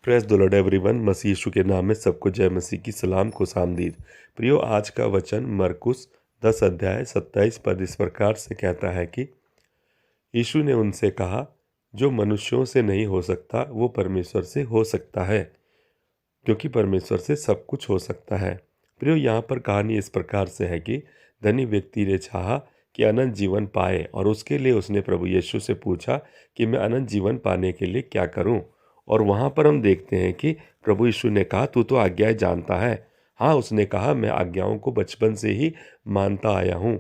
Press the lord everyone. मसीह यीशु के नाम में सबको जय मसीह की सलाम खुशामदीद। प्रियो, आज का वचन मरकुस 10 अध्याय 27 पद इस प्रकार से कहता है कि यीशु ने उनसे कहा, जो मनुष्यों से नहीं हो सकता वो परमेश्वर से हो सकता है, क्योंकि परमेश्वर से सब कुछ हो सकता है। प्रियो, यहाँ पर कहानी इस प्रकार से है कि धनी व्यक्ति ने चाहा कि अनंत जीवन पाए, और उसके लिए उसने प्रभु यीशु से पूछा कि मैं अनंत जीवन पाने के लिए क्या करूं। और वहाँ पर हम देखते हैं कि प्रभु यीशु ने कहा, तू तो आज्ञाएं जानता है। हाँ, उसने कहा, मैं आज्ञाओं को बचपन से ही मानता आया हूँ,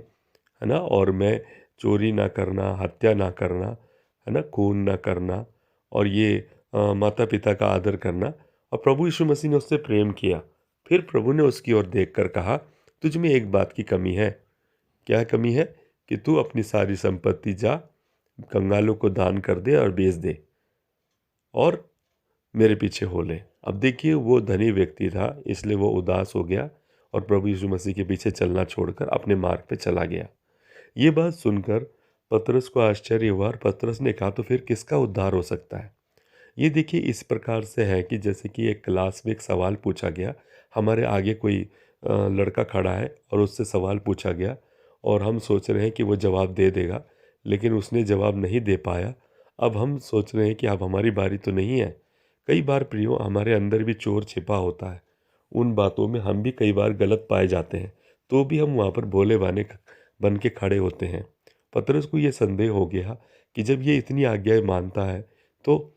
है ना। और मैं चोरी ना करना, हत्या ना करना, है ना, खून ना करना, और ये माता पिता का आदर करना। और प्रभु यीशु मसीह ने उससे प्रेम किया। फिर प्रभु ने उसकी ओर देखकर कहा, तुझ में एक बात की कमी है। क्या कमी है? कि तू अपनी सारी संपत्ति जा, कंगालों को दान कर दे और बेच दे, और मेरे पीछे हो ले। अब देखिए, वो धनी व्यक्ति था, इसलिए वो उदास हो गया और प्रभु यीशु मसीह के पीछे चलना छोड़कर अपने मार्ग पे चला गया। ये बात सुनकर पतरस को आश्चर्य हुआ, और पतरस ने कहा, तो फिर किसका उद्धार हो सकता है? ये देखिए, इस प्रकार से है कि जैसे कि एक क्लास में एक सवाल पूछा गया, हमारे आगे कोई लड़का खड़ा है और उससे सवाल पूछा गया, और हम सोच रहे हैं कि वो जवाब दे देगा, लेकिन उसने जवाब नहीं दे पाया। अब हम सोच रहे हैं कि अब हमारी बारी तो नहीं है। कई बार प्रियो, हमारे अंदर भी चोर छिपा होता है। उन बातों में हम भी कई बार गलत पाए जाते हैं, तो भी हम वहाँ पर भोले बाने बन के खड़े होते हैं। पतरस को ये संदेह हो गया कि जब ये इतनी आज्ञाएं मानता है, तो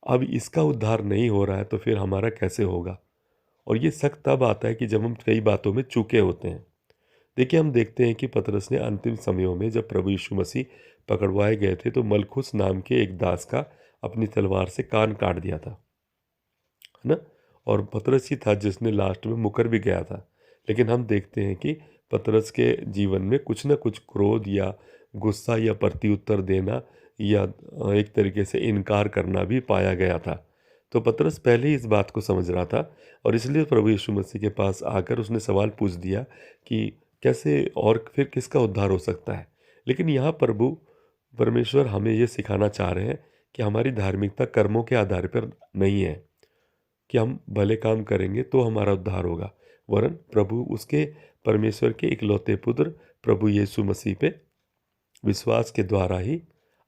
अब इसका उद्धार नहीं हो रहा है, तो फिर हमारा कैसे होगा? और ये शक तब आता है कि जब हम कई बातों में चूके होते हैं। देखिए, हम देखते हैं कि पतरस ने अंतिम समयों में जब प्रभु यीशु मसीह पकड़वाए गए थे, तो मलखुस नाम के एक दास का अपनी तलवार से कान काट दिया था, है ना। और पतरस ही था जिसने लास्ट में मुकर भी गया था। लेकिन हम देखते हैं कि पतरस के जीवन में कुछ ना कुछ क्रोध या गुस्सा या प्रत्युत्तर देना या एक तरीके से इनकार करना भी पाया गया था। तो पतरस पहले ही इस बात को समझ रहा था, और इसलिए प्रभु यीशु मसीह के पास आकर उसने सवाल पूछ दिया कि कैसे और फिर किसका उद्धार हो सकता है। लेकिन यहाँ प्रभु परमेश्वर हमें ये सिखाना चाह रहे हैं कि हमारी धार्मिकता कर्मों के आधार पर नहीं है कि हम भले काम करेंगे तो हमारा उद्धार होगा, वरन प्रभु उसके परमेश्वर के इकलौते पुत्र प्रभु यीशु मसीह पे विश्वास के द्वारा ही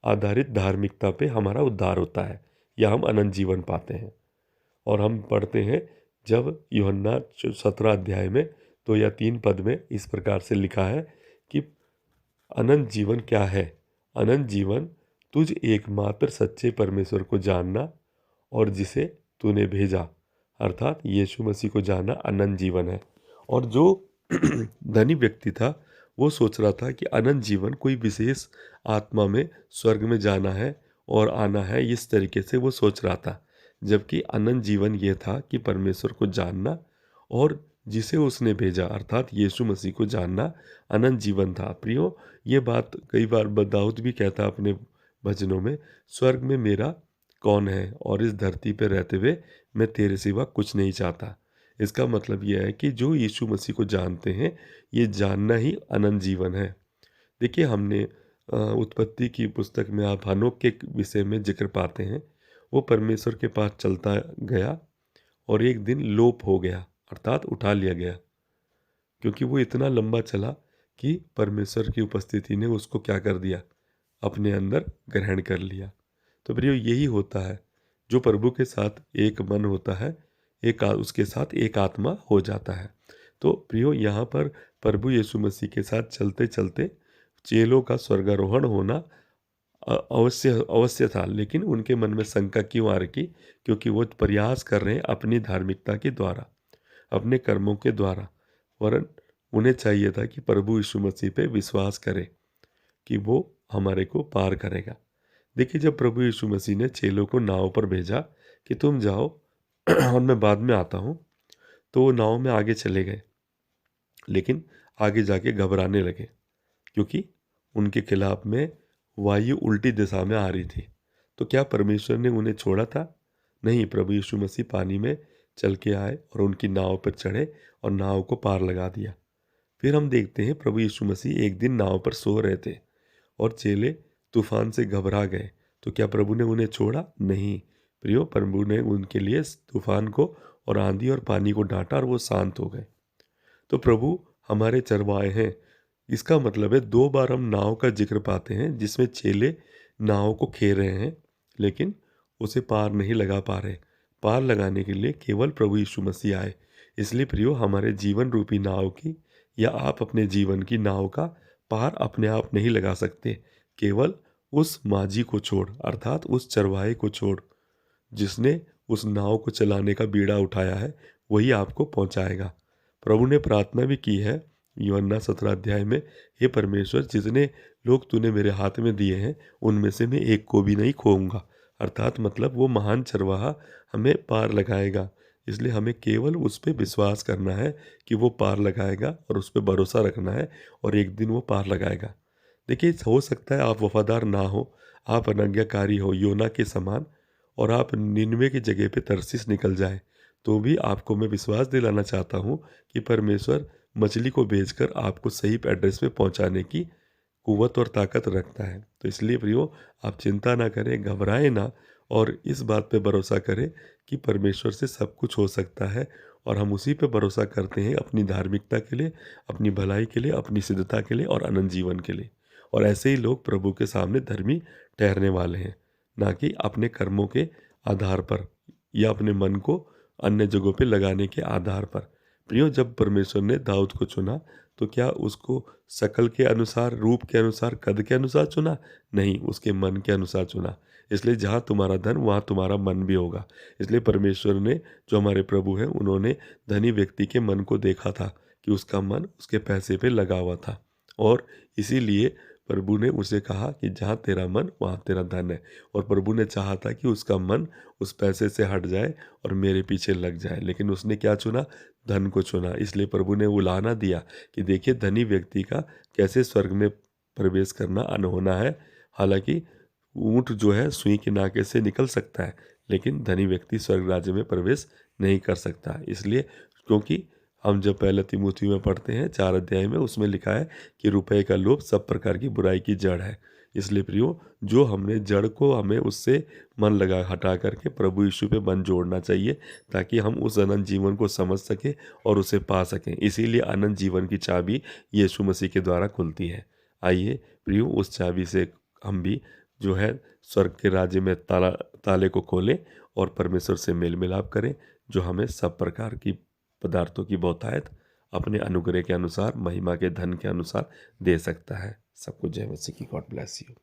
आधारित धार्मिकता पे हमारा उद्धार होता है, या हम अनंत जीवन पाते हैं। और हम पढ़ते हैं, जब यूहन्ना 17 अध्याय में 2 या 3 पद में इस प्रकार से लिखा है कि अनंत जीवन क्या है? अनंत जीवन तुझ एकमात्र सच्चे परमेश्वर को जानना और जिसे तूने भेजा, अर्थात यीशु मसीह को जानना अनंत जीवन है। और जो धनी व्यक्ति था, वो सोच रहा था कि अनंत जीवन कोई विशेष आत्मा में स्वर्ग में जाना है और आना है, इस तरीके से वो सोच रहा था। जबकि अनंत जीवन ये था कि परमेश्वर को जानना और जिसे उसने भेजा, अर्थात यीशु मसीह को जानना, अनंत जीवन था। प्रियो, ये बात कई बार दाऊद भी कहता अपने भजनों में, स्वर्ग में मेरा कौन है, और इस धरती पर रहते हुए मैं तेरे सिवा कुछ नहीं चाहता। इसका मतलब यह है कि जो यीशु मसीह को जानते हैं, ये जानना ही अनंत जीवन है। देखिए, हमने उत्पत्ति की पुस्तक में आप हनोक के विषय में जिक्र पाते हैं। वो परमेश्वर के पास चलता गया और एक दिन लोप हो गया, अर्थात उठा लिया गया, क्योंकि वो इतना लंबा चला कि परमेश्वर की उपस्थिति ने उसको क्या कर दिया, अपने अंदर ग्रहण कर लिया। तो प्रियो, यही होता है, जो प्रभु के साथ एक मन होता है, उसके साथ एक आत्मा हो जाता है। तो प्रियो, यहाँ पर प्रभु यीशु मसीह के साथ चलते चलते चेलों का स्वर्गारोहण होना अवश्य अवश्य था। लेकिन उनके मन में शंका क्यों आ रही? क्योंकि वो प्रयास कर रहे हैं अपनी धार्मिकता के द्वारा, अपने कर्मों के द्वारा, वरन उन्हें चाहिए था कि प्रभु यीशु मसीह पे विश्वास करें कि वो हमारे को पार करेगा। देखिए, जब प्रभु यीशु मसीह ने चेलों को नाव पर भेजा कि तुम जाओ और मैं बाद में आता हूँ, तो वो नाव में आगे चले गए। लेकिन आगे जाके घबराने लगे, क्योंकि उनके खिलाफ में वायु उल्टी दिशा में आ रही थी। तो क्या परमेश्वर ने उन्हें छोड़ा था? नहीं, प्रभु यीशु मसीह पानी में चल के आए और उनकी नाव पर चढ़े और नाव को पार लगा दिया। फिर हम देखते हैं, प्रभु यीशु मसीह एक दिन नाव पर सो रहे थे, और चेले तूफान से घबरा गए। तो क्या प्रभु ने उन्हें छोड़ा? नहीं, प्रियो, प्रभु ने उनके लिए तूफान को और आंधी और पानी को डांटा और वो शांत हो गए। तो प्रभु हमारे चरवाहे हैं, इसका मतलब है 2 बार हम नाव का जिक्र पाते हैं जिसमें चेले नाव को खेर रहे हैं, लेकिन उसे पार नहीं लगा पा रहे। पार लगाने के लिए केवल प्रभु यीशु मसीह आए। इसलिए प्रियो, हमारे जीवन रूपी नाव की या आप अपने जीवन की नाव का पार अपने आप नहीं लगा सकते, केवल उस माझी को छोड़, अर्थात उस चरवाहे को छोड़ जिसने उस नाव को चलाने का बीड़ा उठाया है, वही आपको पहुंचाएगा। प्रभु ने प्रार्थना भी की है यूहन्ना 17 अध्याय में, हे परमेश्वर, जितने लोग तूने मेरे हाथ में दिए हैं उनमें से मैं एक को भी नहीं खोऊंगा। अर्थात मतलब वो महान चरवाहा हमें पार लगाएगा। इसलिए हमें केवल उस पर विश्वास करना है कि वो पार लगाएगा और उस पर भरोसा रखना है और एक दिन वो पार लगाएगा। देखिए, हो सकता है आप वफादार ना हो, आप अनाज्ञाकारी हो योना के समान, और आप 99 की जगह पे तरसीस निकल जाए, तो भी आपको मैं विश्वास दिलाना चाहता हूँ कि परमेश्वर मछली को भेजकर आपको सही एड्रेस पे पहुँचाने की कुव्वत और ताकत रखता है। तो इसलिए प्रियो, आप चिंता ना करें, घबराएं ना, और इस बात पे भरोसा करें कि परमेश्वर से सब कुछ हो सकता है, और हम उसी पे भरोसा करते हैं अपनी धार्मिकता के लिए, अपनी भलाई के लिए, अपनी सिद्धता के लिए और अनंत जीवन के लिए। और ऐसे ही लोग प्रभु के सामने धर्मी ठहरने वाले हैं, ना कि अपने कर्मों के आधार पर या अपने मन को अन्य जगहों पे लगाने के आधार पर। प्रियो, जब परमेश्वर ने दाऊद को चुना तो क्या उसको शकल के अनुसार, रूप के अनुसार, कद के अनुसार चुना? नहीं, उसके मन के अनुसार चुना। इसलिए जहाँ तुम्हारा धन वहाँ तुम्हारा मन भी होगा। इसलिए परमेश्वर ने, जो हमारे प्रभु हैं, उन्होंने धनी व्यक्ति के मन को देखा था कि उसका मन उसके पैसे पे लगा हुआ था, और इसीलिए प्रभु ने उसे कहा कि जहाँ तेरा मन वहाँ तेरा धन है। और प्रभु ने चाहा था कि उसका मन उस पैसे से हट जाए और मेरे पीछे लग जाए, लेकिन उसने क्या चुना? धन को चुना। इसलिए प्रभु ने उलाहना दिया कि देखिए, धनी व्यक्ति का कैसे स्वर्ग में प्रवेश करना अनहोना है। हालांकि ऊँट जो है सुई के नाके से निकल सकता है, लेकिन धनी व्यक्ति स्वर्ग राज्य में प्रवेश नहीं कर सकता। इसलिए, क्योंकि हम जब पहले तिमुथियुस में पढ़ते हैं 4 अध्याय में, उसमें लिखा है कि रुपए का लोभ सब प्रकार की बुराई की जड़ है। इसलिए प्रियो, जो हमने जड़ को, हमें उससे मन लगा हटा करके प्रभु यीशु पे मन जोड़ना चाहिए, ताकि हम उस अनंत जीवन को समझ सकें और उसे पा सकें। इसीलिए अनंत जीवन की चाबी यीशु मसीह के द्वारा खुलती है। आइए प्रियो, उस चाबी से हम भी जो है स्वर्ग के राज्य में ताले को खोलें और परमेश्वर से मेल मिलाप करें, जो हमें सब प्रकार की पदार्थों की बहुतायत अपने अनुग्रह के अनुसार, महिमा के धन के अनुसार दे सकता है। सबको जय मसीह की। God bless you.